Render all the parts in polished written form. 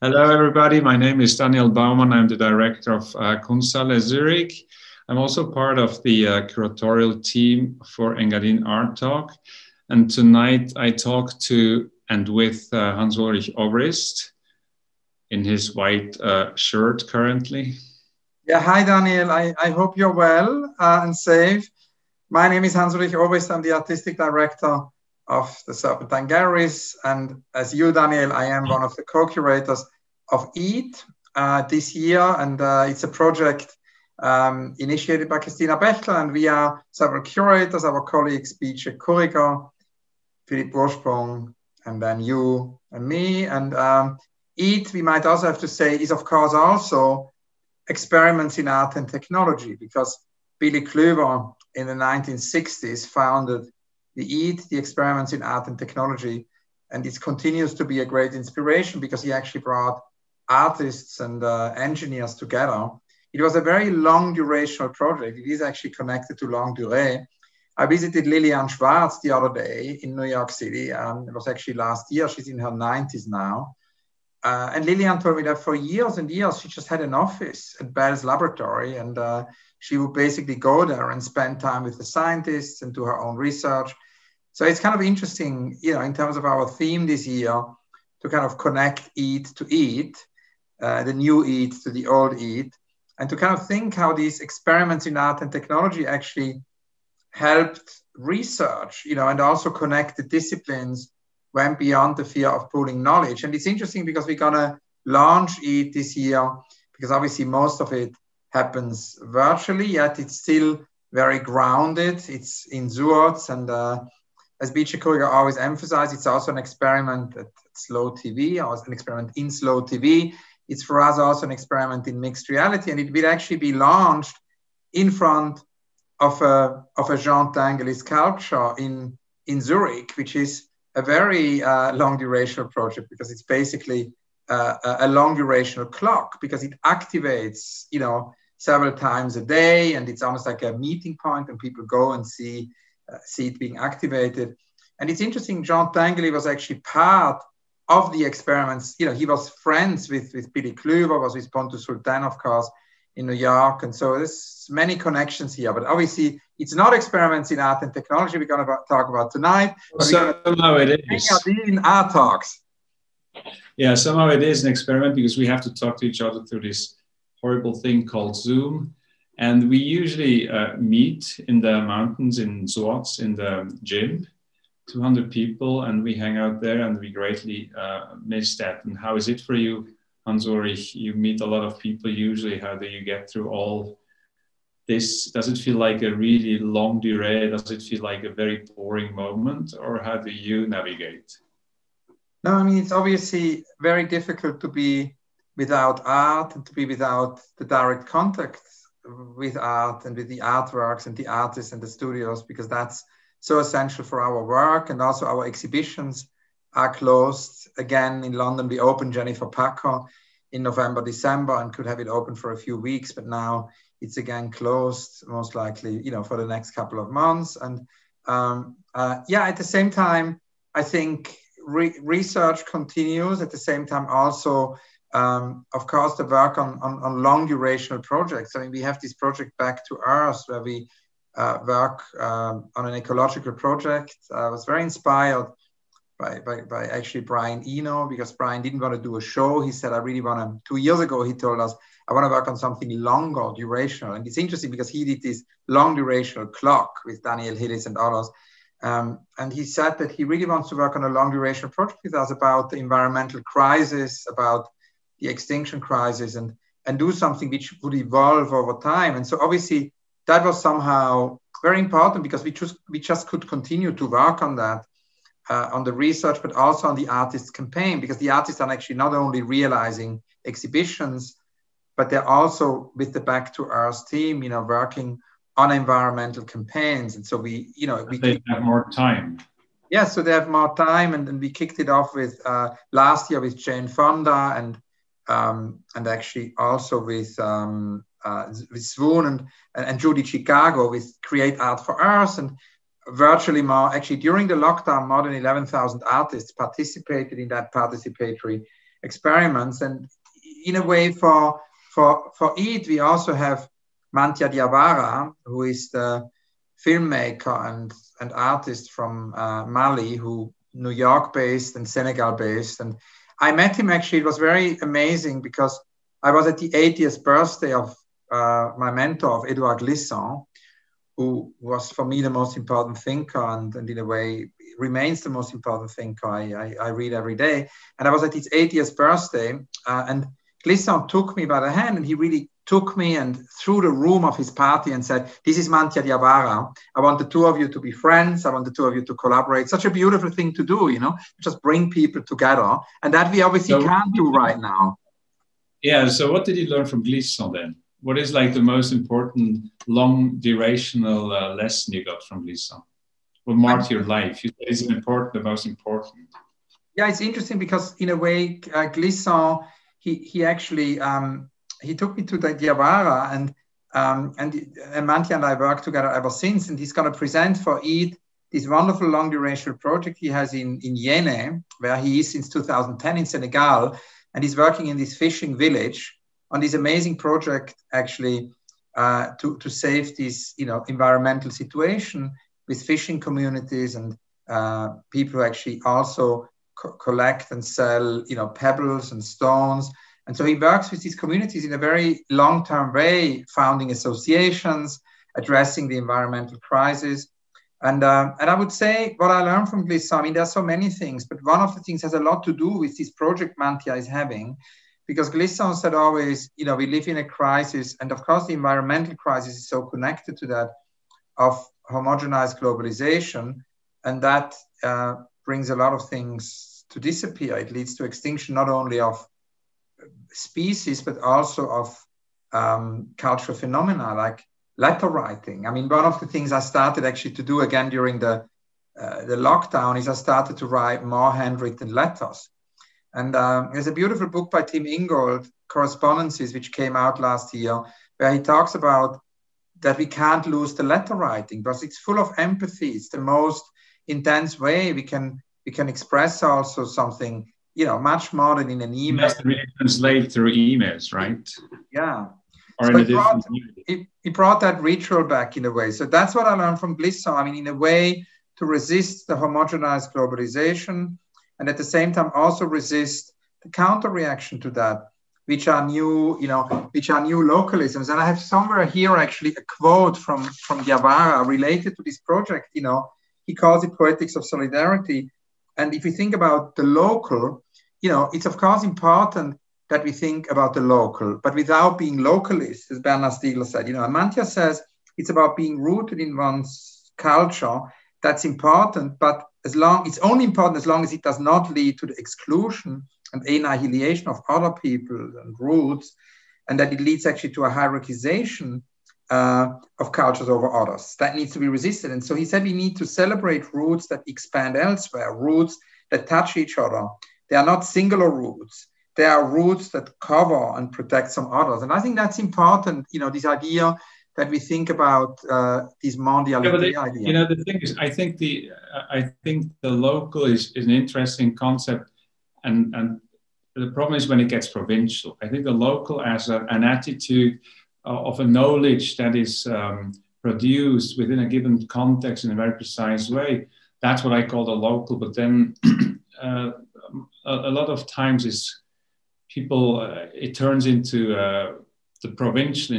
Hello, everybody. My name is Daniel Baumann. I'm the director of Kunsthalle Zurich. I'm also part of the curatorial team for Engadin Art Talk. And tonight I talk to and with Ulrich Obrist in his white shirt currently. Yeah, hi Daniel. I hope you're well and safe. My name is Ulrich Obrist. I'm the artistic director of the Serpentine Galleries. And as you, Daniel, I am one of the co-curators of E.A.T this year. And it's a project initiated by Christina Bechler. And we are several curators, our colleagues, B.J. Kuriger, Philipp Ursprung, and then you and me. And E.A.T, we might also have to say, is of course also experiments in art and technology, because Billy Kluwer in the 1960s founded the E.A.T, the Experiments in Art and Technology, and it continues to be a great inspiration because he actually brought artists and engineers together. It was a very long durational project. It is actually connected to longue durée. I visited Lilian Schwartz the other day in New York City. It was actually last year. She's in her 90s now. And Lilian told me that for years and years, she just had an office at Bell's laboratory, and she would basically go there and spend time with the scientists and do her own research. So it's kind of interesting, you know, in terms of our theme this year, to kind of connect E.A.T to E.A.T, the new E.A.T to the old E.A.T, and to kind of think how these experiments in art and technology actually helped research, you know, and also connect the disciplines, went beyond the fear of pooling knowledge. And it's interesting because we're going to launch E.A.T this year, because obviously most of it happens virtually, yet it's still very grounded. It's in Zurich, and as B.J. Kuriger always emphasized, it's also an experiment at slow TV, or an experiment in slow TV. It's for us also an experiment in mixed reality, and it will actually be launched in front of a Jean sculpture in Zurich, which is a very long durational project, because it's basically a long durational clock, because it activates, you know, several times a day, and it's almost like a meeting point, and people go and see it being activated. And it's interesting, Jean Tinguely was actually part of the experiments. You know, he was friends with Billy Kluwer, was with Pontus Sultan, of course, in New York. And so there's many connections here, but obviously it's not experiments in art and technology we're going to talk about tonight. Somehow it is. In art talks. Yeah, somehow it is an experiment, because we have to talk to each other through this horrible thing called Zoom. And we usually meet in the mountains in Zurich in the gym, 200 people, and we hang out there, and we greatly miss that. And how is it for you, Hans-Ulrich? You meet a lot of people usually. How do you get through all this? Does it feel like a really long durée? Does it feel like a very boring moment? Or how do you navigate? No, I mean, it's obviously very difficult to be without art and to be without the direct contact with art and with the artworks and the artists and the studios, because that's so essential for our work. And also our exhibitions are closed. Again, in London, we opened Jennifer Packer in November, December, and could have it open for a few weeks, but now it's again closed, most likely, you know, for the next couple of months. And yeah, at the same time, I think research continues. At the same time, also, of course, the work on long durational projects. I mean, we have this project Back to Earth, where we work on an ecological project. I was very inspired by actually Brian Eno, because Brian didn't want to do a show. He said, I really want to, 2 years ago, he told us, I want to work on something longer, durational. And it's interesting because he did this long durational clock with Daniel Hillis and others. And he said that he really wants to work on a long durational project with us about the environmental crisis, about the extinction crisis, and do something which would evolve over time. And so obviously that was somehow very important, because we just could continue to work on that, on the research, but also on the artist campaign, because the artists are actually not only realizing exhibitions, but they're also with the Back to Earth team, you know, working on environmental campaigns. And so we have more time. Yeah, so they have more time, and we kicked it off with last year with Jane Fonda, and actually also with Swoon and Judy Chicago with Create Art for Earth. And virtually more, actually during the lockdown, more than 11,000 artists participated in that participatory experiments. And in a way, for E.A.T, we also have Mantia Diawara, who is the filmmaker and artist from Mali, who New York based and Senegal based. And I met him actually. It was very amazing because I was at the 80th birthday of my mentor, of Edouard Glissant, who was for me the most important thinker and in a way remains the most important thinker I read every day. And I was at his 80th birthday and Glissant took me by the hand and he really took me and through the room of his party and said, "This is Mantia Diawara. I want the two of you to be friends. I want the two of you to collaborate." Such a beautiful thing to do, you know, just bring people together. And that we obviously can't do right now. Yeah, so what did you learn from Glissant then? What is like the most important long durational lesson you got from Glissant? What marked your life? You said it's important, the most important. Yeah, it's interesting because in a way, Glissant, he actually, he took me to the Diawara and Mantia and I worked together ever since. And he's going to present for E.A.T this wonderful long durational project he has in Yéné, where he is since 2010 in Senegal. And he's working in this fishing village on this amazing project, actually, to save this, you know, environmental situation with fishing communities and people who actually also collect and sell, you know, pebbles and stones. And so he works with these communities in a very long-term way, founding associations, addressing the environmental crisis. And I would say what I learned from Glissant, I mean, there's so many things, but one of the things has a lot to do with this project Mantia is having, because Glissant said always, you know, we live in a crisis, and of course the environmental crisis is so connected to that of homogenized globalization, and that brings a lot of things to disappear. It leads to extinction not only of species, but also of cultural phenomena like letter writing. I mean, one of the things I started actually to do again during the lockdown is I started to write more handwritten letters. And there's a beautiful book by Tim Ingold, Correspondences, which came out last year, where he talks about that we can't lose the letter writing because it's full of empathy. It's the most intense way we can express also something, you know, much more than in an email. You have to really translate through emails, right? Yeah. Or so he brought that ritual back in a way. So that's what I learned from Glissant. I mean, in a way to resist the homogenized globalization and at the same time also resist the counter reaction to that, which are new, you know, which are new localisms. And I have somewhere here actually a quote from Diawara related to this project. You know, he calls it poetics of solidarity. And if you think about the local, you know, it's of course important that we think about the local, but without being localist, as Bernard Stiegler said. You know, Mantia says it's about being rooted in one's culture. That's important, but it's only important as long as it does not lead to the exclusion and annihilation of other people and roots, and that it leads actually to a hierarchization of cultures over others. That needs to be resisted. And so he said we need to celebrate roots that expand elsewhere, roots that touch each other. They are not singular roots. They are roots that cover and protect some others. And I think that's important, you know, this idea that we think about this mondiality idea. You know, the thing is, I think the local is an interesting concept, and the problem is when it gets provincial. I think the local as an attitude of a knowledge that is produced within a given context in a very precise way. That's what I call the local. But then a lot of times people, it turns into the provincial,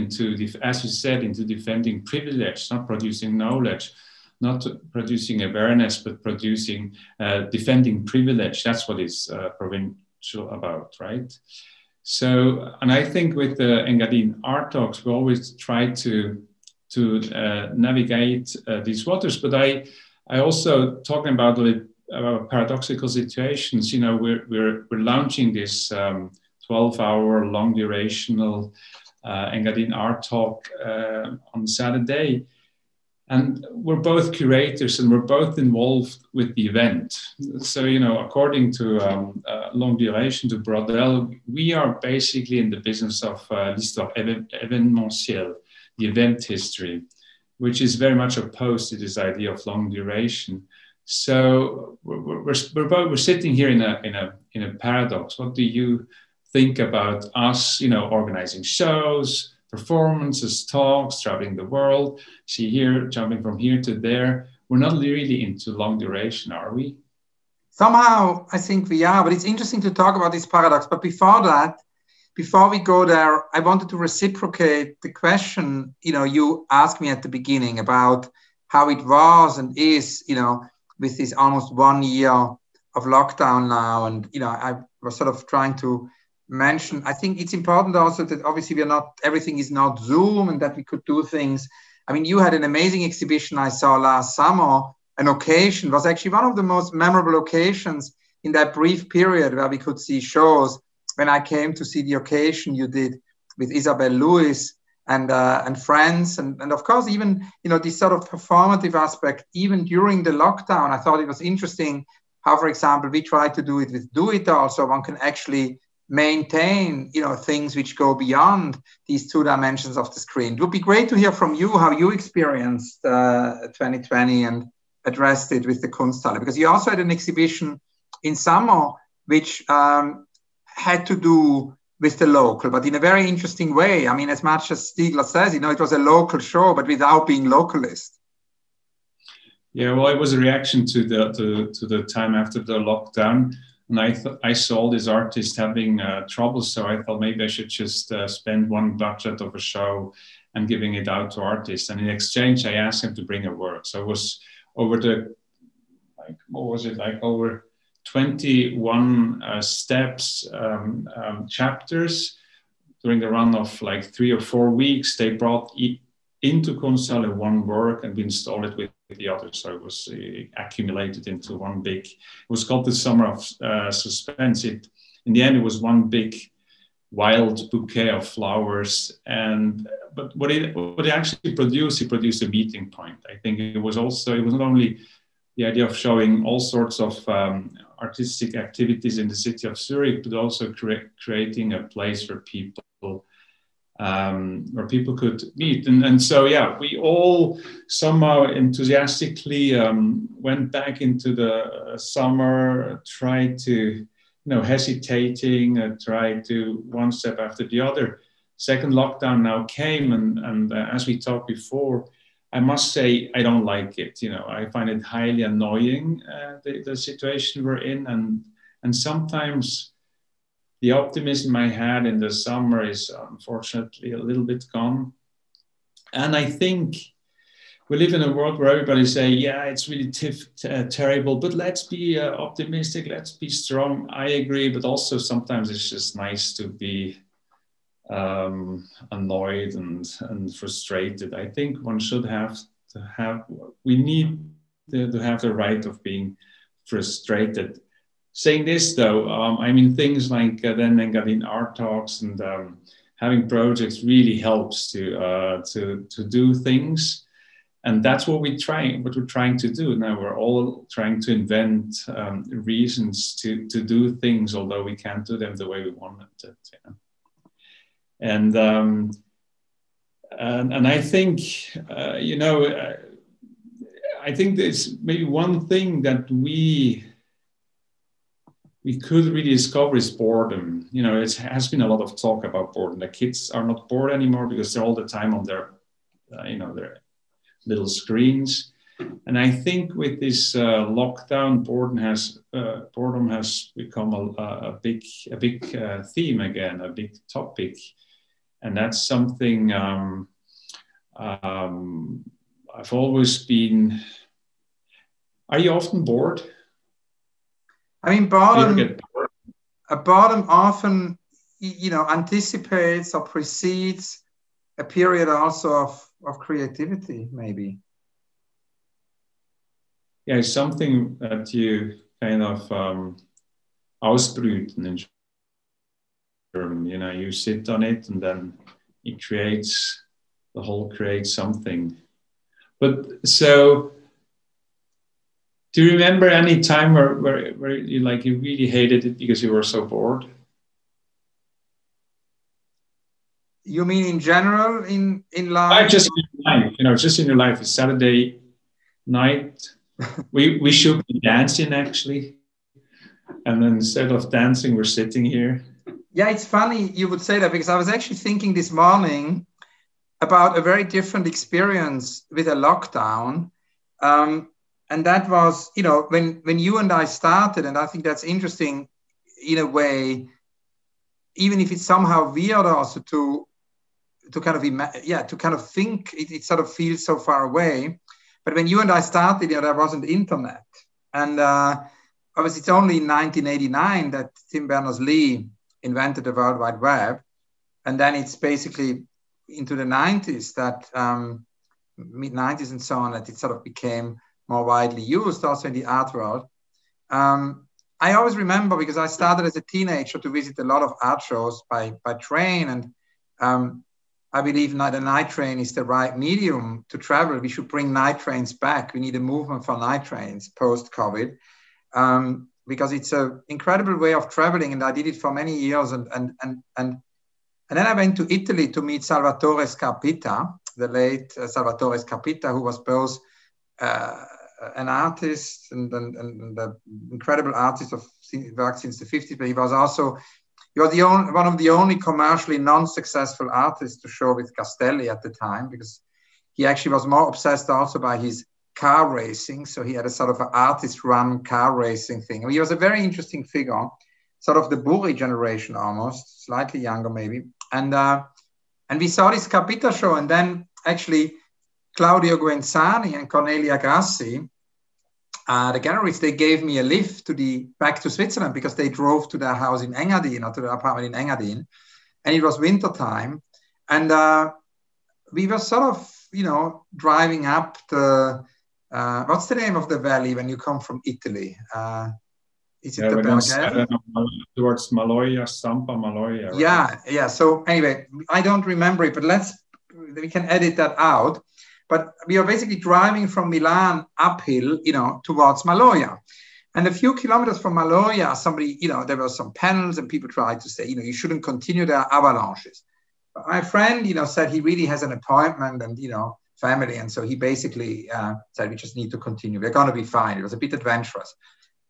as you said, into defending privilege, not producing knowledge, not producing awareness, but producing, defending privilege. That's what is provincial about, right? So, and I think with the Engadine Art Talks, we always try to navigate these waters. But I also talking about paradoxical situations. You know, we're launching this 12-hour long durational Engadine Art Talk on Saturday. And we're both curators and we're both involved with the event. So, you know, according to long duration, to Brodel, we are basically in the business of l'histoire événementielle, the event history, which is very much opposed to this idea of long duration. So we're sitting here in in a paradox. What do you think about us, organizing shows, performances, talks, traveling the world? See here, jumping from here to there. We're not really into long duration, are we? Somehow, I think we are, but it's interesting to talk about this paradox. But before that, before we go there, I wanted to reciprocate the question, you asked me at the beginning about how it was and is, with this almost 1 year of lockdown now. And, I was sort of trying to mention, I think it's important also that obviously everything is not Zoom and that we could do things. I mean, you had an amazing exhibition I saw last summer. An occasion was actually one of the most memorable occasions in that brief period where we could see shows. When I came to see the occasion you did with Isabel Lewis and friends, and of course, even, this sort of performative aspect, even during the lockdown, I thought it was interesting how, for example, we tried to do it with Do-It-All, so one can actually maintain, things which go beyond these 2 dimensions of the screen. It would be great to hear from you how you experienced 2020 and addressed it with the Kunsthalle, because you also had an exhibition in summer which had to do with the local, but in a very interesting way. I mean, as much as Stiegler says, it was a local show, but without being localist. Yeah, well, it was a reaction to the time after the lockdown, and I saw this artist having trouble, so I thought maybe I should just spend one budget of a show and giving it out to artists. And in exchange, I asked him to bring a work. So it was over over 21 steps, chapters during the run of 3 or 4 weeks. They brought into Kunsthalle one work and we installed it with the other. So it was accumulated into one big, it was called the Summer of Suspense. In the end, it was one big wild bouquet of flowers. But what it actually produced, it produced a meeting point. I think it was not only the idea of showing all sorts of artistic activities in the city of Zurich, but also creating a place where people could meet. And so, yeah, we all somehow enthusiastically went back into the summer, tried to, hesitating, tried to one step after the other. Second lockdown now came, and as we talked before, I must say I don't like it. I find it highly annoying, the situation we're in, and sometimes the optimism I had in the summer is unfortunately a little bit gone. And I think we live in a world where everybody say, yeah, it's really terrible, but let's be optimistic, let's be strong. I agree, but also sometimes it's just nice to be annoyed and frustrated. I think one should we need to have the right of being frustrated. Saying this though, things like then art talks and having projects really helps to do things. And that's what we're trying to do. Now we're all trying to invent reasons to do things, although we can't do them the way we want it. And I think, I think there's maybe one thing that we could really discover is boredom. It has been a lot of talk about boredom. The kids are not bored anymore because they're all the time on their, their little screens. And I think with this lockdown, boredom has become a big theme again, a big topic. And that's something I've always been. Are you often bored? Boredom often, anticipates or precedes a period also of creativity, maybe. Yeah, it's something that you kind of ausbrüten in German. You sit on it and then it creates something. But so, do you remember any time where you really hated it because you were so bored? You mean in general in life? Just in life, just in your life. It's Saturday night. We should be dancing actually. And then instead of dancing, we're sitting here. Yeah, it's funny you would say that, because I was actually thinking this morning about a very different experience with a lockdown. And that was, you know, when you and I started, and I think that's interesting in a way, even if it's somehow weird also to kind of think it sort of feels so far away. But when you and I started, you know, there wasn't internet. And obviously it's only in 1989 that Tim Berners-Lee invented the World Wide Web. And then it's basically into the 90s that, mid-90s and so on, that it sort of became more widely used also in the art world. I always remember, because I started as a teenager to visit a lot of art shows by train. And I believe the night train is the right medium to travel. We should bring night trains back. We need a movement for night trains post-COVID, because it's an incredible way of traveling. And I did it for many years. And then I went to Italy to meet Salvatore Scarpita, the late Salvatore Scarpita, who was both an artist and an incredible artist of work since the 50s, but he was one of the only commercially non-successful artists to show with Castelli at the time, because he actually was more obsessed also by his car racing. So he had a sort of an artist-run car racing thing. He was a very interesting figure, sort of the Burri generation almost, slightly younger maybe. And we saw this Capita show, and then actually Claudio Guenzani and Cornelia Grassi, the galleries, they gave me a lift back to Switzerland, because they drove to their house in Engadin, or to their apartment in Engadin, and it was winter time. And we were sort of, you know, driving up what's the name of the valley when you come from Italy? Is it the Berghelli? Towards Maloja, Stampa Maloja. Right? Yeah. So anyway, I don't remember it, but we can edit that out. But we are basically driving from Milan uphill, you know, towards Maloja. And a few kilometers from Maloja, somebody, you know, there were some panels and people tried to say, you know, you shouldn't continue, there are avalanches. But my friend, you know, said he really has an appointment and, you know, family. And so he basically said, we just need to continue. We're going to be fine. It was a bit adventurous.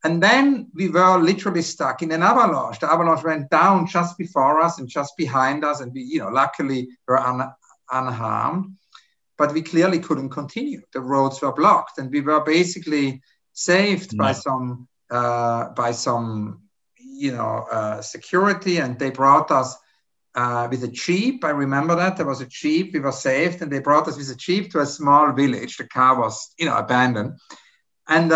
And then we were literally stuck in an avalanche. The avalanche went down just before us and just behind us. And we, you know, luckily were unharmed. But we clearly couldn't continue. The roads were blocked, and we were basically saved by some, you know, security. And they brought us with a jeep. I remember that there was a jeep. We were saved, and they brought us with a jeep to a small village. The car was, you know, abandoned, and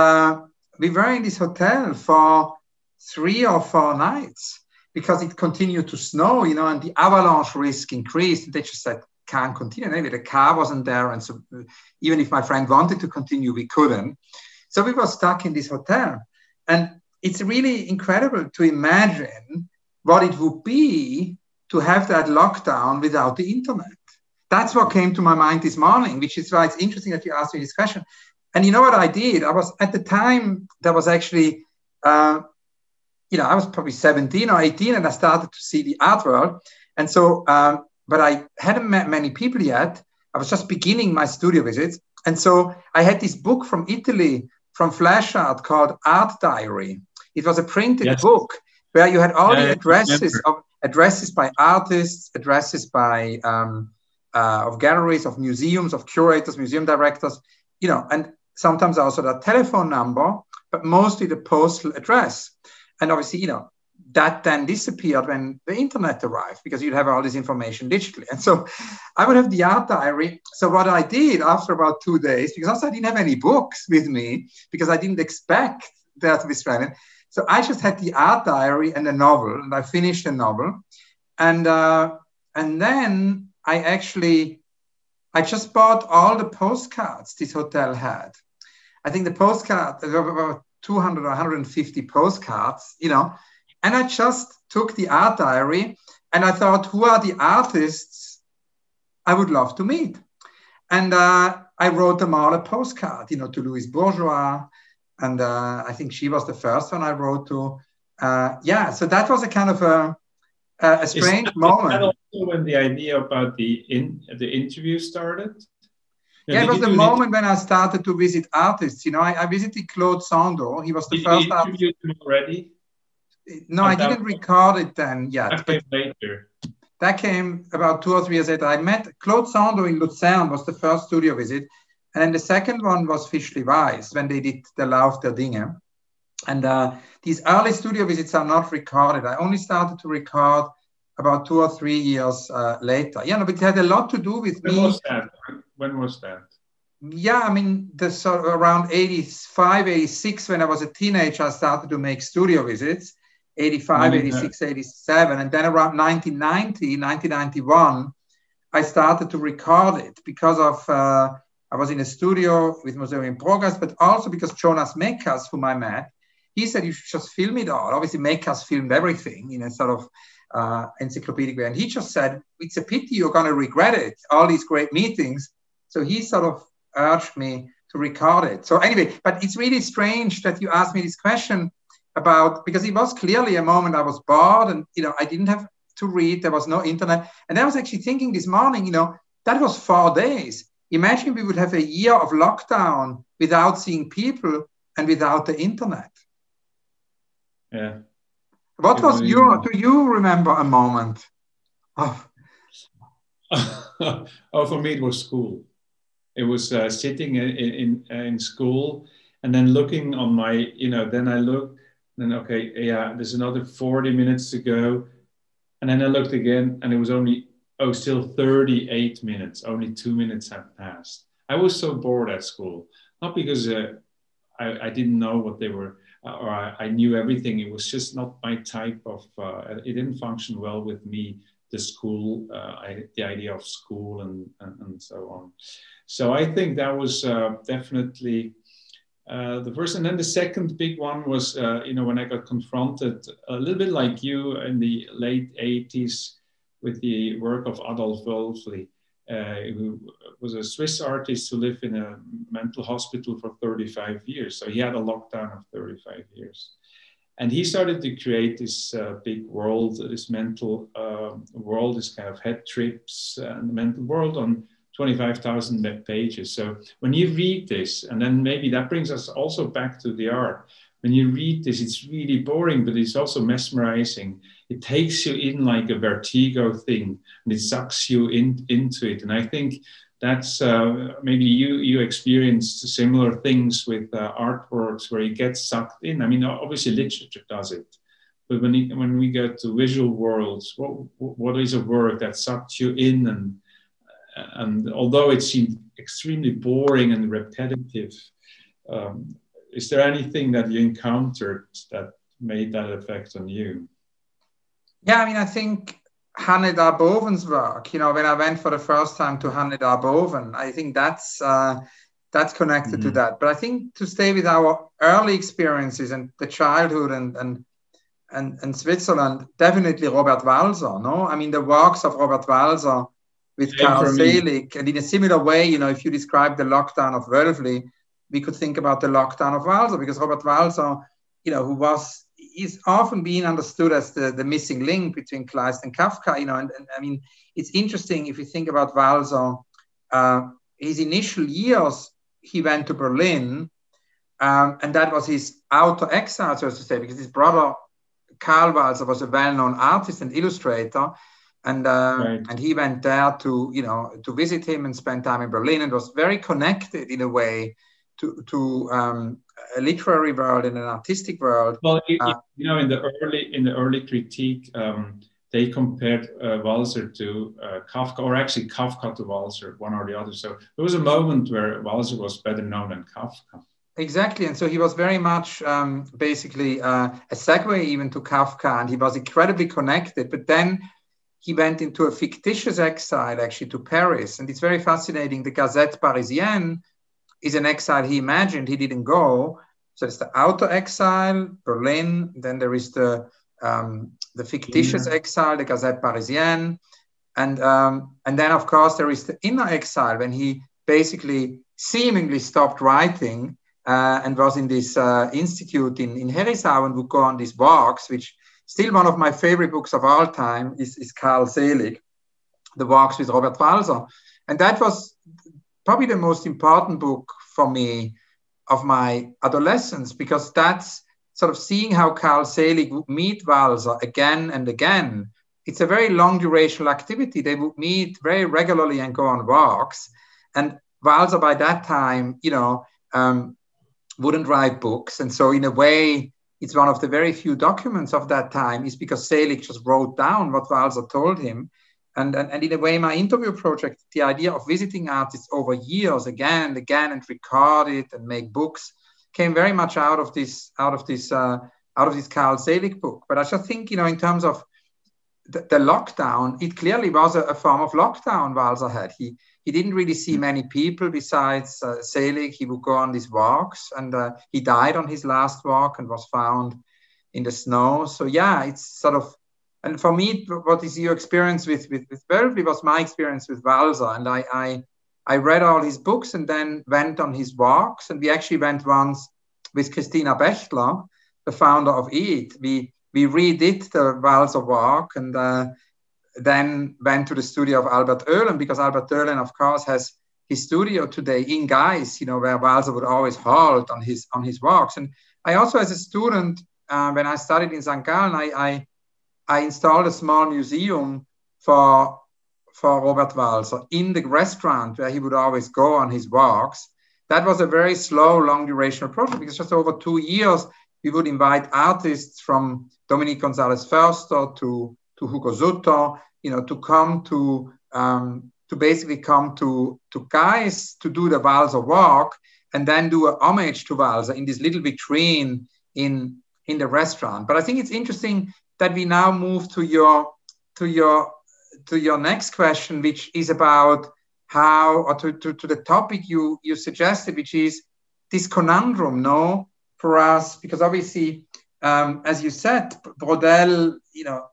we were in this hotel for 3 or 4 nights because it continued to snow, you know, and the avalanche risk increased. They just said, can't continue. Anyway, the car wasn't there. And so even if my friend wanted to continue, we couldn't. So we were stuck in this hotel. And it's really incredible to imagine what it would be to have that lockdown without the internet. That's what came to my mind this morning, which is why it's interesting that you asked me this question. And you know what I did? I was, at the time, there was actually, you know, I was probably 17 or 18 and I started to see the art world. And so, but I hadn't met many people yet. I was just beginning my studio visits. And so I had this book from Italy, from Flash Art, called Art.Diary. It was a printed book where you had all the addresses by artists, addresses by of galleries, of museums, of curators, museum directors, you know, and sometimes also the telephone number, but mostly the postal address. And obviously, you know, that then disappeared when the internet arrived, because you'd have all this information digitally. And so I would have the art diary. So what I did after about 2 days, because also I didn't have any books with me, because I didn't expect there to be Australian. So I just had the art diary and a novel, and I finished the novel. And then I just bought all the postcards this hotel had. I think the postcards, there were about 200 or 150 postcards, you know, and I just took the art diary and I thought, who are the artists I would love to meet? And I wrote them all a postcard, you know, to Louise Bourgeois. And I think she was the first one I wrote to. Yeah, so that was a kind of a strange moment. Is that also when the idea about the interview started? Yeah, it was the moment when I started to visit artists. You know, I visited Claude Sandeau. He was the first artist. Did you interview him already? No, I didn't record it then yet. That came later. That came about 2 or 3 years later. I met Claude Sando in Lucerne, was the first studio visit. And then the second one was Fischli Weiss, when they did the Lauf der Dinge. And these early studio visits are not recorded. I only started to record about 2 or 3 years later. Yeah, no, but it had a lot to do with me. When was that? Yeah, I mean, around 85, 86, when I was a teenager, I started to make studio visits. 85, 86, 87. And then around 1990, 1991, I started to record it because of, I was in a studio with Museum in Progress, but also because Jonas Mekas, whom I met, he said, you should just film it all. Obviously, Mekas filmed everything in a sort of encyclopedic way. And he just said, it's a pity you're going to regret it, all these great meetings. So he sort of urged me to record it. So anyway, but it's really strange that you asked me this question about, because it was clearly a moment I was bored and, I didn't have to read. There was no internet. And I was actually thinking this morning, that was 4 days. Imagine we would have a year of lockdown without seeing people and without the internet. Yeah. What was your, do you remember a moment? Oh, for me, it was school. It was sitting in school and then looking on my, then I looked, then, okay, yeah, there's another 40 minutes to go. And then I looked again and it was only, still 38 minutes. Only 2 minutes had passed. I was so bored at school, not because I didn't know what they were, or I knew everything. It was just not my type of, it didn't function well with me, the school, the idea of school and so on. So I think that was definitely the first. And then the second big one was, when I got confronted a little bit like you in the late 80s with the work of Adolf Wölfli, who was a Swiss artist who lived in a mental hospital for 35 years. So he had a lockdown of 35 years. And he started to create this big world, this mental world, this kind of head trips and the mental world on 25,000 pages. So when you read this, and then maybe that brings us also back to the art. When you read this, it's really boring, but it's also mesmerizing. It takes you in like a vertigo thing, and it sucks you into it. And I think that's maybe you experienced similar things with artworks where you get sucked in. I mean, obviously literature does it, but when we get to visual worlds, what is a work that sucked you in? And although it seemed extremely boring and repetitive, is there anything that you encountered that made that effect on you? Yeah, I mean, I think Hanne Darboven's work, when I went for the first time to Hanne Darboven, I think that's connected to that. But I think to stay with our early experiences and the childhood and Switzerland, definitely Robert Walser, no? I mean, the works of Robert Walser with Carl Selig, and in a similar way, if you describe the lockdown of Wölfli, we could think about the lockdown of Walser, because Robert Walser, is often being understood as the missing link between Kleist and Kafka, and I mean, it's interesting if you think about Walser, his initial years, he went to Berlin, and that was his outer exile, so to say, because his brother, Karl Walser, was a well-known artist and illustrator, and he went there to visit him and spend time in Berlin, and was very connected in a way to a literary world and an artistic world. Well, in the early critique, they compared Walser to Kafka, or actually Kafka to Walser, one or the other. So there was a moment where Walser was better known than Kafka. Exactly, and so he was very much basically a segue even to Kafka, and he was incredibly connected. But then he went into a fictitious exile, actually, to Paris, and it's very fascinating. The Gazette Parisienne is an exile he imagined. He didn't go. So it's the outer exile, Berlin. Then there is the fictitious exile, the Gazette Parisienne, and then of course there is the inner exile when he basically seemingly stopped writing and was in this institute in Herisau and would go on these walks, which still one of my favorite books of all time is Carl Selig, The Walks with Robert Walser, and that was probably the most important book for me of my adolescence, because that's sort of seeing how Carl Selig would meet Walser again and again. It's a very long durational activity. They would meet very regularly and go on walks. And Walser by that time, wouldn't write books. And so in a way, it's one of the very few documents of that time is because Selig just wrote down what Walser told him. And in a way, my interview project, the idea of visiting artists over years again and again and record it and make books came very much out of this Carl Selig book. But I just think, in terms of the lockdown, it clearly was a form of lockdown Walser had. He didn't really see many people besides Selig. He would go on these walks, and he died on his last walk and was found in the snow. So yeah, it's sort of, and for me, what is your experience with Wölfli was my experience with Walser. And I read all his books and then went on his walks. And we actually went once with Christina Bechtler, the founder of E.A.T. We redid the Walser walk and then went to the studio of Albert Oehlen, because Albert Oehlen, of course, has his studio today in Gais, where Walser would always halt on his walks. And I also, as a student, when I studied in St. Gallen, I installed a small museum for Robert Walser in the restaurant where he would always go on his walks. That was a very slow, long durational project, because just over 2 years, we would invite artists from Dominique González-Förster to Hugo Sutter, to come to basically come to Gais to do the Walser walk and then do a homage to Walser in this little vitrine in the restaurant. But I think it's interesting that we now move to your next question, which is about how, or to the topic you suggested, which is this conundrum, for us, because obviously, as you said, Braudel,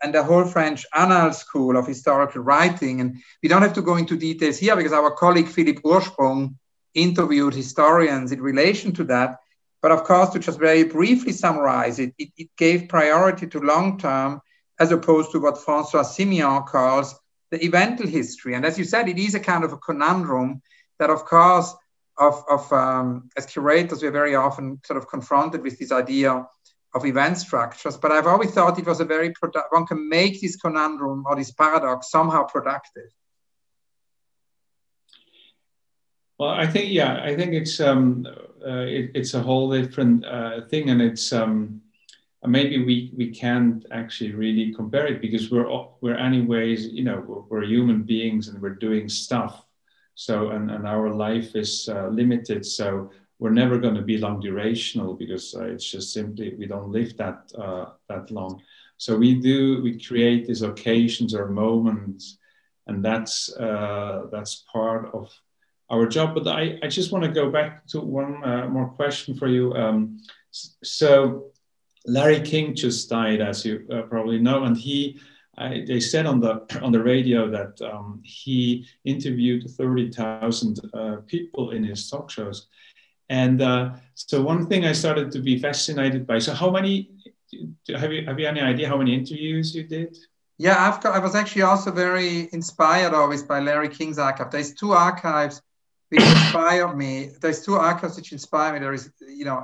and the whole French Annales school of historical writing, and we don't have to go into details here because our colleague Philipp Ursprung interviewed historians in relation to that. But of course, to just very briefly summarize it, it gave priority to long-term as opposed to what François Simion calls the evental history. And as you said, it is a kind of a conundrum that, of course, as curators, we're very often sort of confronted with this idea of event structures. But I've always thought it was a very, one can make this conundrum or this paradox somehow productive. Well, I think it's a whole different thing, and it's maybe we can't actually really compare it because we're anyways, we're human beings and we're doing stuff. So and our life is limited. So we're never going to be long durational because it's just simply we don't live that long. So we create these occasions or moments, and that's part of our job. But I just want to go back to one more question for you. So Larry King just died, as you probably know, and they said on the radio that he interviewed 30,000 people in his talk shows. And so one thing I started to be fascinated by. So how many? Have you any idea how many interviews you did? Yeah, I was actually also very inspired always by Larry King's archive. There's two archives which inspire me. There's two archives which inspire me. There is,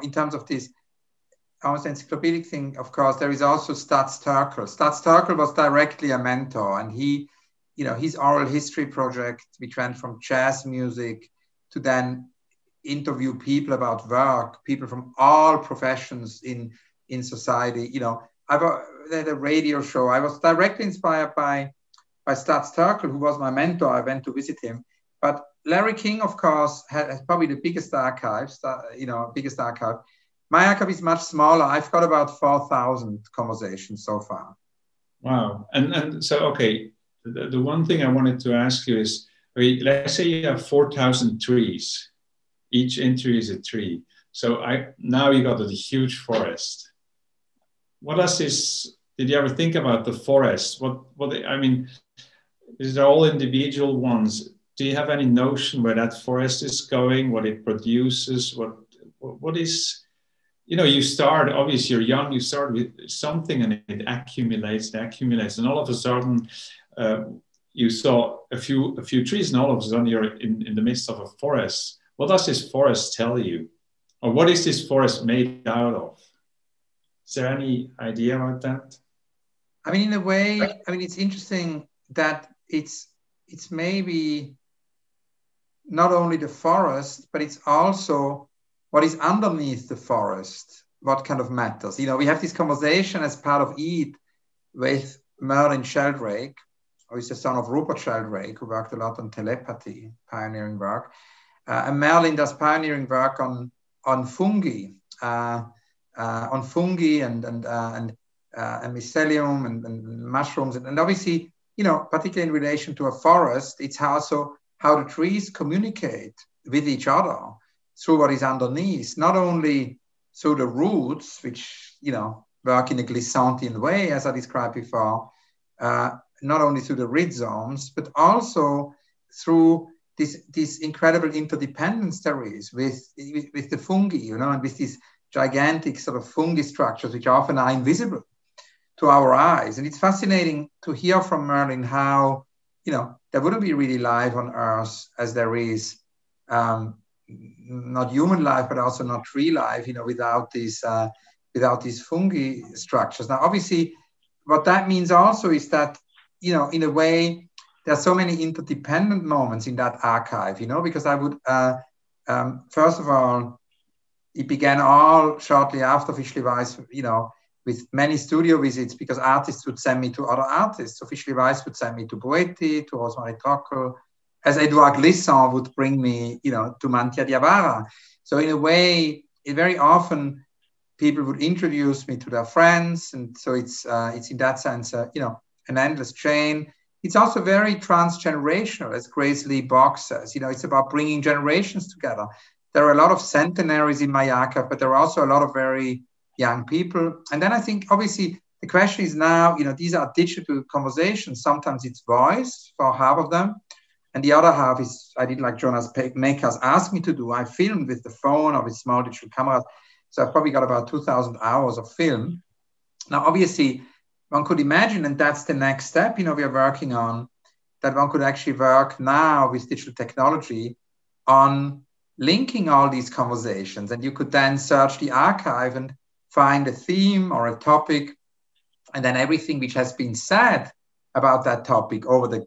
in terms of this almost encyclopedic thing, of course, there is also Stats Terkel. Stats Terkel was directly a mentor, and he, his oral history project, which went from jazz music to then interview people about work, people from all professions in society. I had a radio show. I was directly inspired by Stats Terkel, who was my mentor. I went to visit him. But Larry King, of course, has probably the biggest archives, biggest archive. My archive is much smaller. I've got about 4,000 conversations so far. Wow. And so, okay, the one thing I wanted to ask you is, let's say you have 4,000 trees. Each entry is a tree. So now you got a huge forest. What does this, did you ever think about the forest? These are all individual ones. Do you have any notion where that forest is going, what it produces, what is, you start, obviously you're young, you start with something and it accumulates, and all of a sudden you saw a few trees and all of a sudden you're in the midst of a forest. What does this forest tell you? Or what is this forest made out of? Is there any idea about that? I mean, in a way, I mean, it's interesting that it's maybe not only the forest, but it's also what is underneath the forest, what kind of matters. You know, we have this conversation as part of E.A.T with Merlin Sheldrake, who is the son of Rupert Sheldrake, who worked a lot on telepathy, pioneering work. And Merlin does pioneering work on fungi, and mycelium and mushrooms. And obviously, you know, particularly in relation to a forest, it's also how the trees communicate with each other through what is underneath, not only through the roots, which, you know, work in a glissantian way, as I described before, not only through the rhizomes, but also through this incredible interdependence there is with the fungi, you know, and with these gigantic sort of fungi structures, which often are invisible to our eyes. And it's fascinating to hear from Merlin how, you know, there wouldn't be really life on Earth as there is not human life, but also not tree life, you know, without these fungi structures. Now, obviously, what that means also is that, you know, in a way, there are so many interdependent moments in that archive, you know, because I would, first of all, it began all shortly after Fischli Weiss, you know, with many studio visits, because artists would send me to other artists. So Fischli Weiss would send me to Boetti, to Rosemarie Trockel, as Edouard Glissant would bring me, you know, to Mantia Diawara. So in a way, it very often people would introduce me to their friends. And so it's in that sense, you know, an endless chain. It's also very transgenerational, as Grace Lee Boggs says. You know, it's about bringing generations together. There are a lot of centenaries in my archive, but there are also a lot of very young people. And then I think, obviously, the question is now, you know, these are digital conversations. Sometimes it's voice for half of them. And the other half is, I did like Jonas Makers asked me to do. I filmed with the phone or with small digital cameras. So I've probably got about 2,000 hours of film. Now, obviously, one could imagine, and that's the next step, you know, we are working on, that one could actually work now with digital technology on linking all these conversations. And you could then search the archive and find a theme or a topic, and then everything which has been said about that topic over the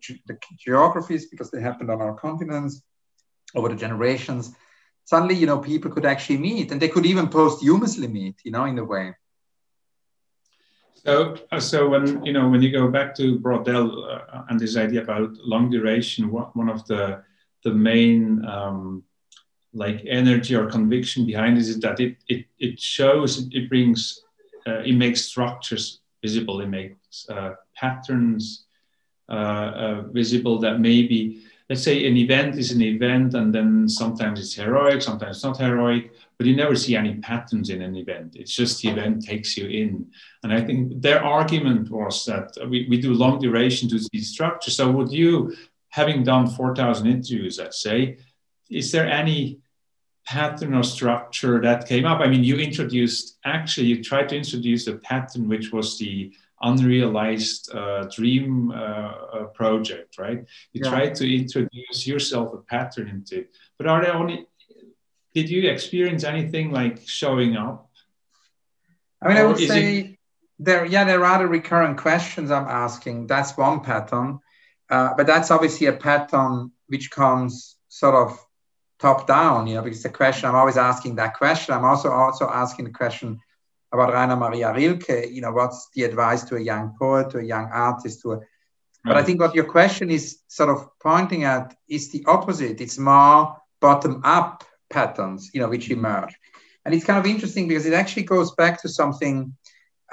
geographies, because they happened on our continents, over the generations, suddenly, you know, people could actually meet, and they could even posthumously meet, you know, in a way. So when, you know, when you go back to Braudel and this idea about long duration, one of the main like energy or conviction behind this is that it shows, it brings, it makes structures visible, it makes patterns visible that maybe, let's say an event is an event, and then sometimes it's heroic, sometimes it's not heroic, but you never see any patterns in an event. It's just the event takes you in. And I think their argument was that we do long duration to these structures. So would you, having done 4,000 interviews, let's say, is there any pattern or structure that came up? I mean, you tried to introduce a pattern, which was the unrealized dream project, right? You tried to introduce yourself a pattern into it. But are there did you experience anything like showing up? I mean, I would say there are the recurrent questions I'm asking. That's one pattern. But that's obviously a pattern which comes sort of top down, you know, because the question, I'm always asking that question. I'm also asking the question about Rainer Maria Rilke, you know, what's the advice to a young poet, to a young artist, But I think what your question is sort of pointing at is the opposite. It's more bottom-up patterns, you know, which emerge. And it's kind of interesting because it actually goes back to something.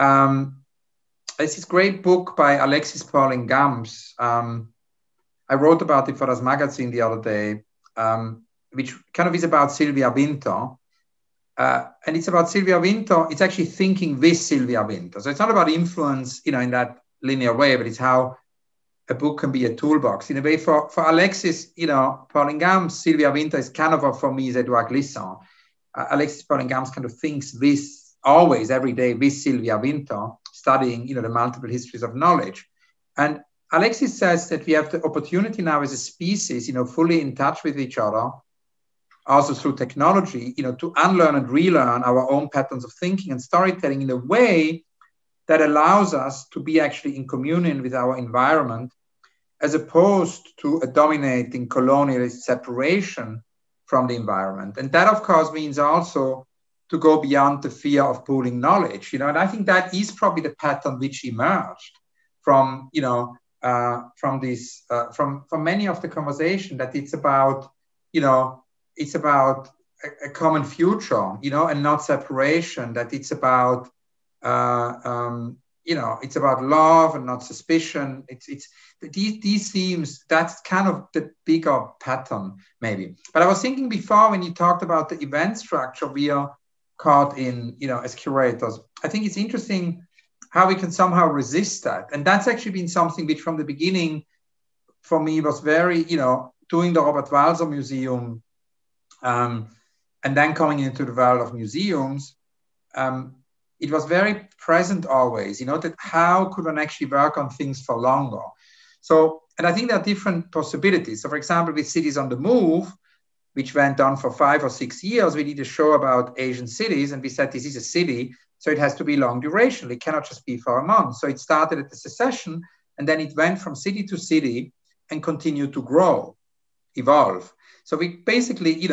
It's this great book by Alexis Pauling-Gams. I wrote about it for Das Magazine the other day, which kind of is about Sylvia Wynter. And it's about Sylvia Wynter. It's actually thinking with Sylvia Wynter. So it's not about influence, you know, in that linear way, but it's how a book can be a toolbox. In a way, for Alexis, you know, Pauling-Gams, Sylvia Wynter is kind of, for me, is Edouard Glissant. Alexis Pauling-Gams kind of thinks with, always, every day, with Sylvia Wynter, studying, you know, the multiple histories of knowledge. And Alexis says that we have the opportunity now as a species, you know, fully in touch with each other, also through technology, to unlearn and relearn our own patterns of thinking and storytelling in a way that allows us to be actually in communion with our environment, as opposed to a dominating colonialist separation from the environment. And that, of course, means also to go beyond the fear of pooling knowledge, and I think that is probably the pattern which emerged from, from many of the conversation, that it's about, it's about a common future, and not separation, that it's about, it's about love and not suspicion. It's these themes, that's kind of the bigger pattern, maybe. But I was thinking before, when you talked about the event structure we are caught in, as curators, I think it's interesting how we can somehow resist that. And that's actually been something which from the beginning for me was very, doing the Robert Walser Museum, and then coming into the world of museums, it was very present always, that how could one actually work on things for longer? So, and I think there are different possibilities. So for example, with Cities on the Move, which went on for 5 or 6 years, we did a show about Asian cities, and we said, this is a city, so it has to be long duration. It cannot just be for a month. So it started at the secession, and then it went from city to city and continued to grow, evolve. So we basically,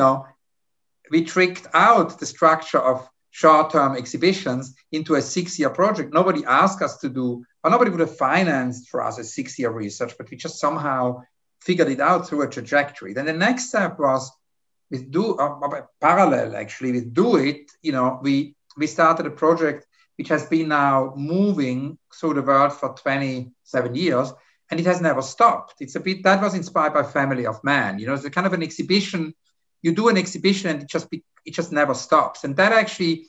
we tricked out the structure of short-term exhibitions into a 6-year project. Nobody asked us to do, or nobody would have financed for us a 6-year research, but we just somehow figured it out through a trajectory. Then the next step was, with parallel actually with Do.It, we started a project which has been now moving through the world for 27 years, and it has never stopped. It's a bit, that was inspired by Family of Man. It's a kind of an exhibition. You do an exhibition and it just never stops. And that actually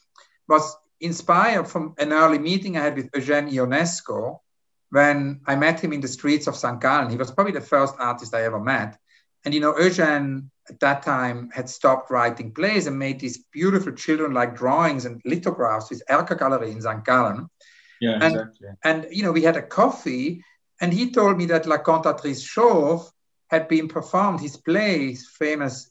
was inspired from an early meeting I had with Eugène Ionesco when I met him in the streets of St. Gallen. He was probably the first artist I ever met. And, Eugène at that time had stopped writing plays and made these beautiful children-like drawings and lithographs with Erker Gallery in St. Gallen. Yeah, and, exactly. And, we had a coffee, and he told me that La Cantatrice Chauve had been performed, his play, his famous,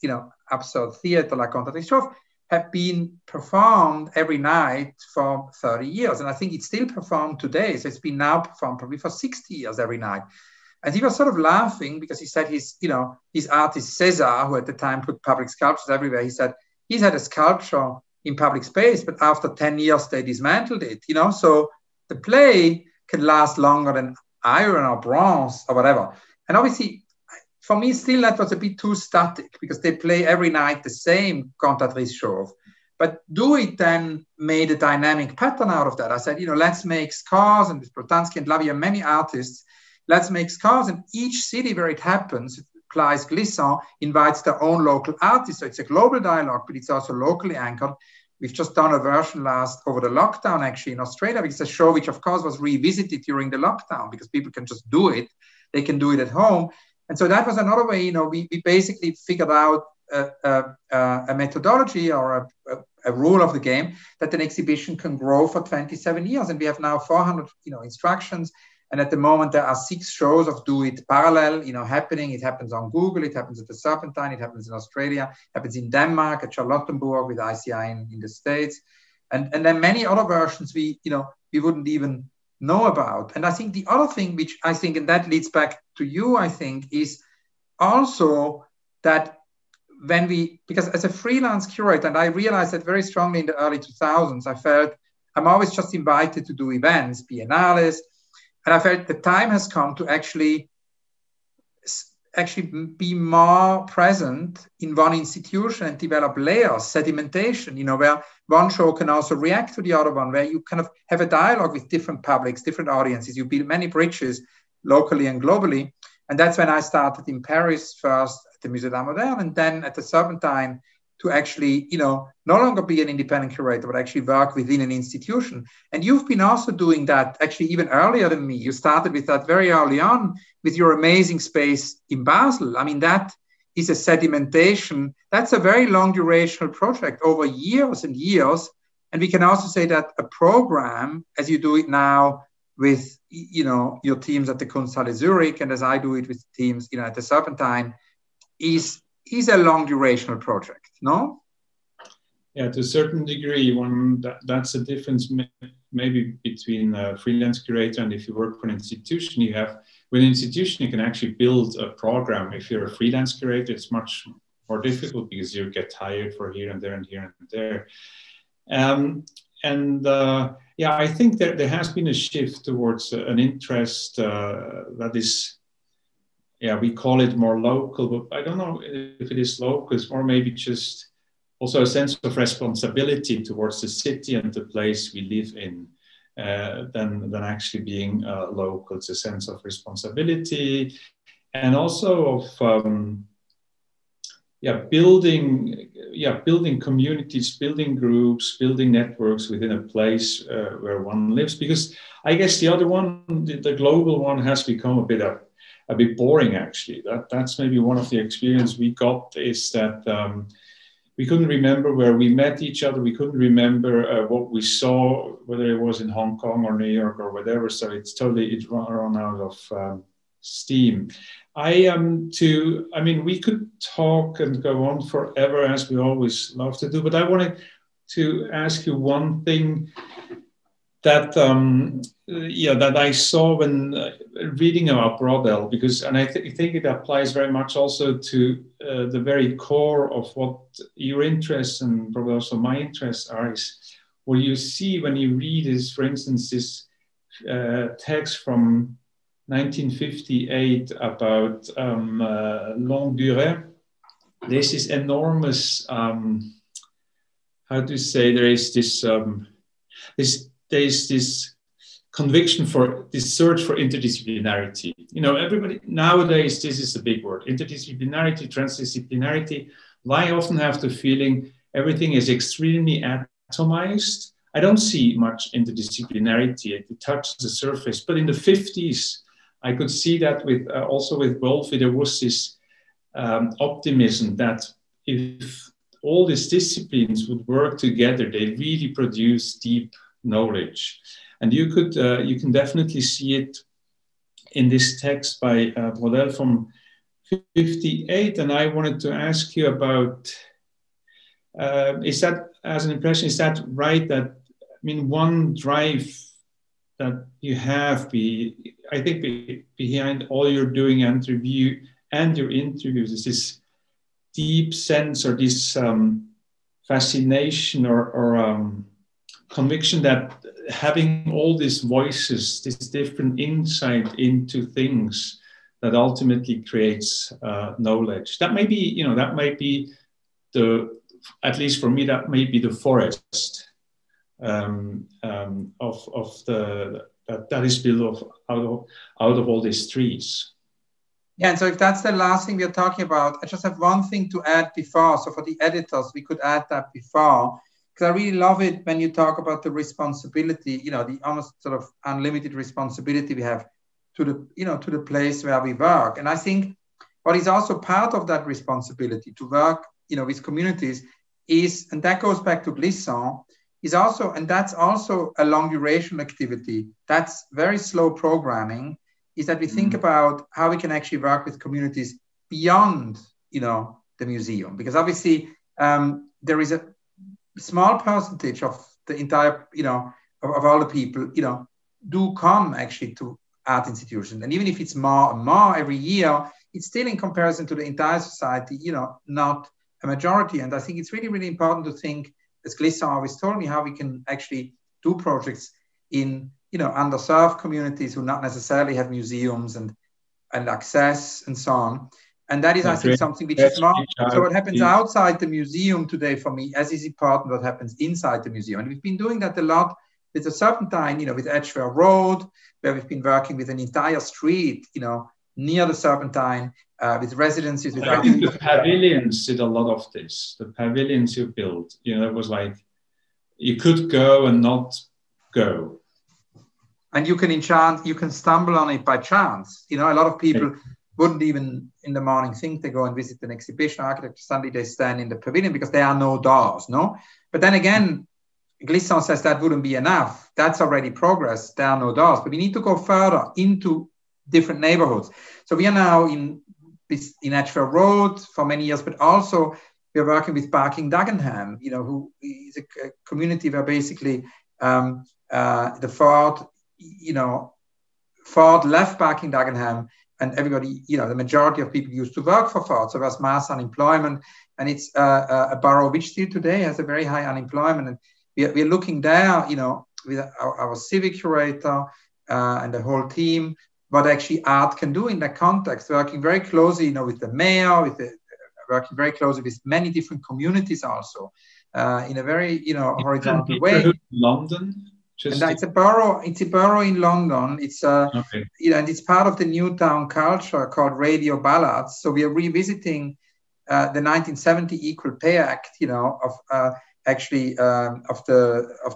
absurd theater, La Cantatrice Chauve, had been performed every night for 30 years. And I think it's still performed today. So it's been now performed probably for 60 years every night. And he was sort of laughing because he said his artist César, who at the time put public sculptures everywhere, he said he's had a sculpture in public space, but after 10 years, they dismantled it, So the play can last longer than iron or bronze or whatever. And obviously, for me, still that was a bit too static because they play every night the same Cantatrice Chauve. But Do.It then made a dynamic pattern out of that. I said, let's make scars, and with Protansky and Lavie and many artists, let's make scars, and each city where it happens, Place Glissant invites their own local artists. So it's a global dialogue, but it's also locally anchored. We've just done a version over the lockdown, actually, in Australia, because it's a show which, of course, was revisited during the lockdown because people can just do it. They can do it at home. And so that was another way, we basically figured out a methodology or a rule of the game that an exhibition can grow for 27 years. And we have now 400, instructions. And at the moment, there are 6 shows of Do.It parallel, happening. It happens on Google. It happens at the Serpentine. It happens in Australia. It happens in Denmark, at Charlottenburg with ICI in the States. And then many other versions we wouldn't even know about. And I think the other thing which I think, and that leads back to you, I think, is also that because as a freelance curator, and I realized that very strongly in the early 2000s, I felt I'm always just invited to do events, biennales, and I felt the time has come to actually be more present in one institution and develop layers, sedimentation, where one show can also react to the other one, where you kind of have a dialogue with different publics, different audiences. You build many bridges locally and globally. And that's when I started in Paris first at the Musée Moderne, and then at the Serpentine to actually, no longer be an independent curator, but actually work within an institution. And you've been also doing that actually even earlier than me. You started with that very early on with your amazing space in Basel. I mean, that is a sedimentation. That's a very long durational project over years and years. And we can also say that a program, as you do it now with, your teams at the Kunsthalle Zurich, and as I do it with teams, at the Serpentine, is is a long durational project, no? Yeah, to a certain degree, that's a difference maybe between a freelance curator and if you work for an institution. With an institution, you can actually build a program. If you're a freelance curator, it's much more difficult because you get hired for here and there and here and there. Yeah, I think there has been a shift towards an interest that is, yeah, we call it more local, but I don't know if it is local. It's more maybe just also a sense of responsibility towards the city and the place we live in than actually being local. It's a sense of responsibility and also of building communities, building groups, building networks within a place where one lives. Because I guess the other one, the global one, has become a bit boring. Actually, that's maybe one of the experience we got is that we couldn't remember where we met each other. We couldn't remember what we saw, whether it was in Hong Kong or New York or whatever. So it run out of steam. We could talk and go on forever as we always love to do, but I wanted to ask you one thing that that I saw when reading about Brodel, and I think it applies very much also to the very core of what your interests and probably also my interests are, is what you see when you read is, for instance, this text from 1958 about L.A.N.G. There's this enormous, how to say, there is this conviction for this search for interdisciplinarity. You know, everybody nowadays, this is the big word, interdisciplinarity, transdisciplinarity. I often have the feeling everything is extremely atomized. I don't see much interdisciplinarity. It touches the surface. But in the 50s, I could see that also with Wölfli, there was this optimism that if all these disciplines would work together, they really produce deep knowledge. And you can definitely see it in this text by Brodel from 58. And I wanted to ask you about, is that, as an impression, is that right? That, I mean, one drive that you have, I think behind all you're doing and your interviews is this deep sense or this fascination or conviction that having all these voices, this different insight into things that ultimately creates knowledge. That may be, at least for me, that may be the forest that is built out of all these trees. Yeah, and so if that's the last thing we're talking about, I just have one thing to add before. So for the editors, we could add that before, because I really love it when you talk about the responsibility, the almost sort of unlimited responsibility we have to the place where we work. And I think what is also part of that responsibility to work, with communities is, and that goes back to Glissant, is also, and that's also a long duration activity. That's very slow programming, is that we think about how we can actually work with communities beyond, the museum. Because obviously there is a small percentage of the entire, of all the people, do come actually to art institutions. And even if it's more and more every year, it's still in comparison to the entire society, not a majority. And I think it's really, really important to think, as Glissant always told me, how we can actually do projects in, underserved communities who not necessarily have museums and access and so on. And that is, I think, something which is more. So what happens outside the museum today for me, as is important what happens inside the museum. And we've been doing that a lot with the Serpentine, with Edgware Road, where we've been working with an entire street, near the Serpentine, with residencies. I think the pavilions did a lot of this. The pavilions you built, it was like you could go and not go. And you can stumble on it by chance. A lot of people wouldn't even in the morning think they go and visit an exhibition architecture. Suddenly they stand in the pavilion because there are no doors, no? But then again, Glissant says that wouldn't be enough. That's already progress. There are no doors. But we need to go further into different neighborhoods. So we are now in in Edgware Road for many years, but also we're working with Barking Dagenham, who is a community where basically the Ford left Barking Dagenham, and everybody, the majority of people used to work for Ford. So there's mass unemployment, and it's a borough which still today has a very high unemployment. And we're looking there, with our civic curator and the whole team, what actually art can do in that context, working very closely, with the mayor, working very closely with many different communities also, in a very, horizontal way. London? And it's a borough in London. It's okay. And it's part of the new town culture called radio ballads. So we are revisiting the 1970 Equal Pay Act, of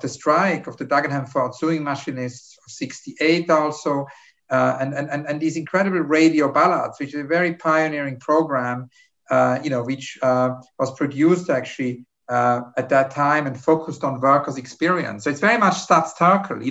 the strike of the Dagenham Ford sewing machinists of 1968 also, and these incredible radio ballads, which is a very pioneering program, which was produced actually at that time and focused on workers' experience. So it's very much Stadtturkel,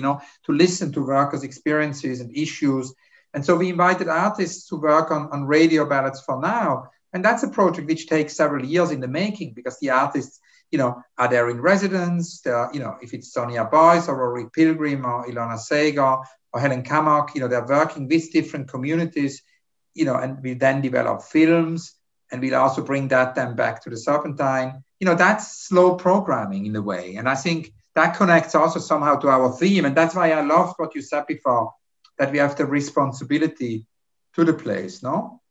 to listen to workers' experiences and issues. And so we invited artists to work on radio ballads for now. And that's a project which takes several years in the making, because the artists, are there in residence. They're, if it's Sonia Boyce or Rory Pilgrim or Ilona Segar or Helen Kammock, they're working with different communities, and we then develop films, and we'll also bring that then back to the Serpentine. That's slow programming in a way. And I think that connects also somehow to our theme. And that's why I loved what you said before, that we have the responsibility to the place, no?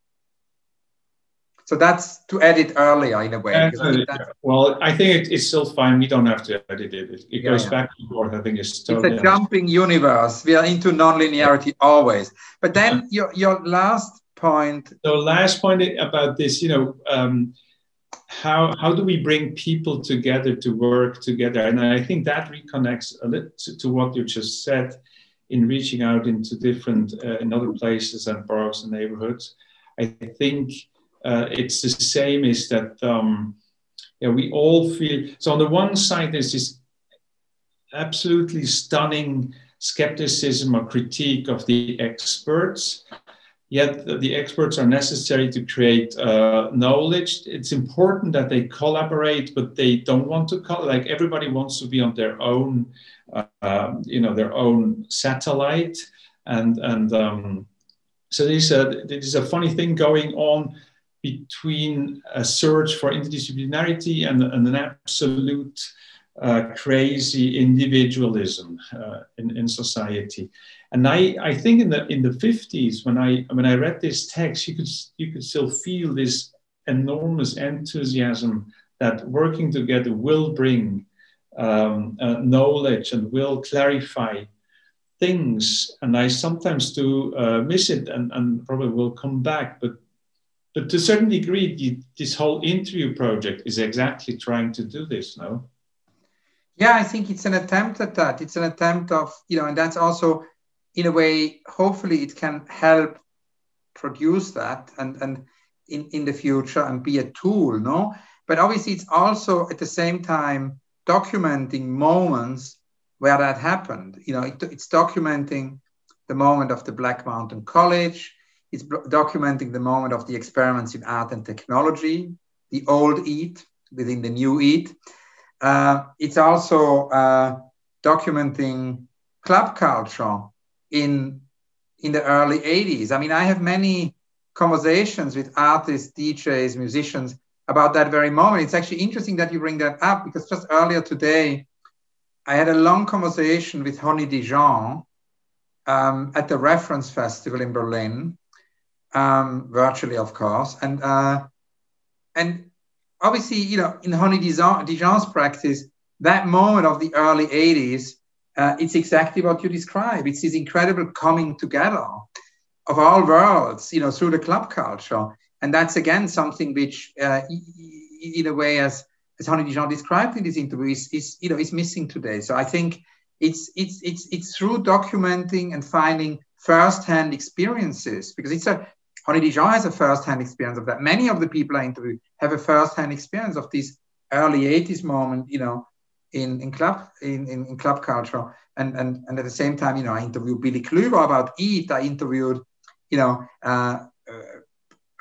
So that's to edit earlier in a way. I think it's still fine. We don't have to edit it. It goes back and forth. I think it's totally... It's a jumping universe. We are into non-linearity always. But then your last point... So last point about this, how do we bring people together to work together? And I think that reconnects a little to what you just said in reaching out into different, in other places and boroughs and neighborhoods. I think it's the same, is that we all feel, so on the one side there's this absolutely stunning skepticism or critique of the experts, yet the experts are necessary to create knowledge. It's important that they collaborate, but they don't want to like everybody wants to be on their own, their own satellite, and so there's a funny thing going on between a search for interdisciplinarity and an absolute crazy individualism in society. And I think in the 50s, when I read this text, you could still feel this enormous enthusiasm that working together will bring knowledge and will clarify things. And I sometimes do miss it, and probably will come back, but to a certain degree, this whole interview project is exactly trying to do this, no? Yeah, I think it's an attempt at that. It's an attempt of, and that's also, in a way, hopefully it can help produce that and in the future and be a tool, no? But obviously it's also at the same time documenting moments where that happened. It's documenting the moment of the Black Mountain College. It's documenting the moment of the experiments in art and technology, the old E.A.T within the new E.A.T. It's also documenting club culture in the early 80s. I mean, I have many conversations with artists, DJs, musicians about that very moment. It's actually interesting that you bring that up, because just earlier today, I had a long conversation with Honey Dijon at the Reference Festival in Berlin, virtually, of course. And obviously, in Honey Dijon's practice, that moment of the early 80s, it's exactly what you describe. It's this incredible coming together of all worlds, through the club culture. And that's, again, something which, in a way, as Honey Dijon described in this interview, is missing today. So I think it's through documenting and finding first-hand experiences, because Honey Dijon has a first-hand experience of that. Many of the people I interviewed have a first-hand experience of this early 80s moment, in club culture. And at the same time, I interviewed Billy Kluwer about E.A.T. I interviewed,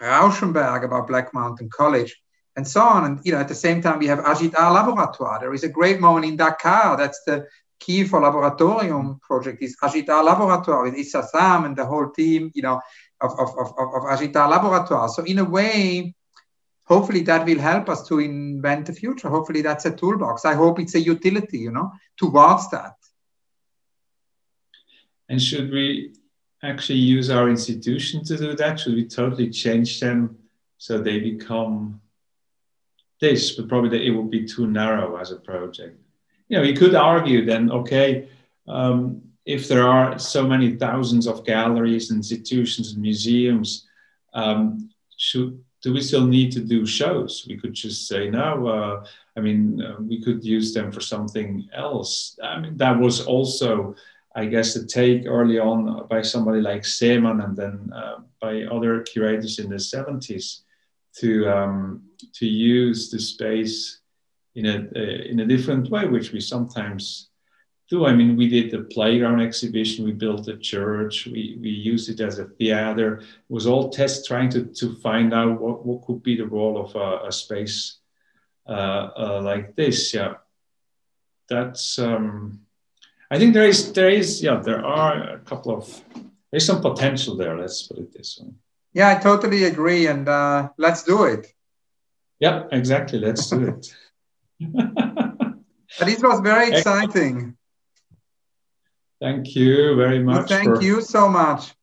Rauschenberg about Black Mountain College, and so on. And at the same time, we have Agita Laboratoire. There is a great moment in Dakar. That's the key for Laboratorium project, is Agita Laboratoire with Issa Sam and the whole team, of Agita Laboratoire. So in a way, hopefully that will help us to invent the future. Hopefully that's a toolbox. I hope it's a utility, towards that. And should we actually use our institution to do that? Should we totally change them so they become this? But probably it would be too narrow as a project. You could argue then, okay, if there are so many thousands of galleries, institutions, and museums, do we still need to do shows? We could just say, no, we could use them for something else. That was also, I guess, the take early on by somebody like Seemann and then by other curators in the 70s to use the space in a different way, which we sometimes do. We did the playground exhibition, we built a church, we used it as a theater. It was all trying to find out what could be the role of a space like this. Yeah, that's. I think there are a couple of, there's some potential there. Let's put it this way. Yeah, I totally agree, and let's do it. Yeah, exactly. Let's do it. But it was very exciting. Thank you very much. Well, thank you so much.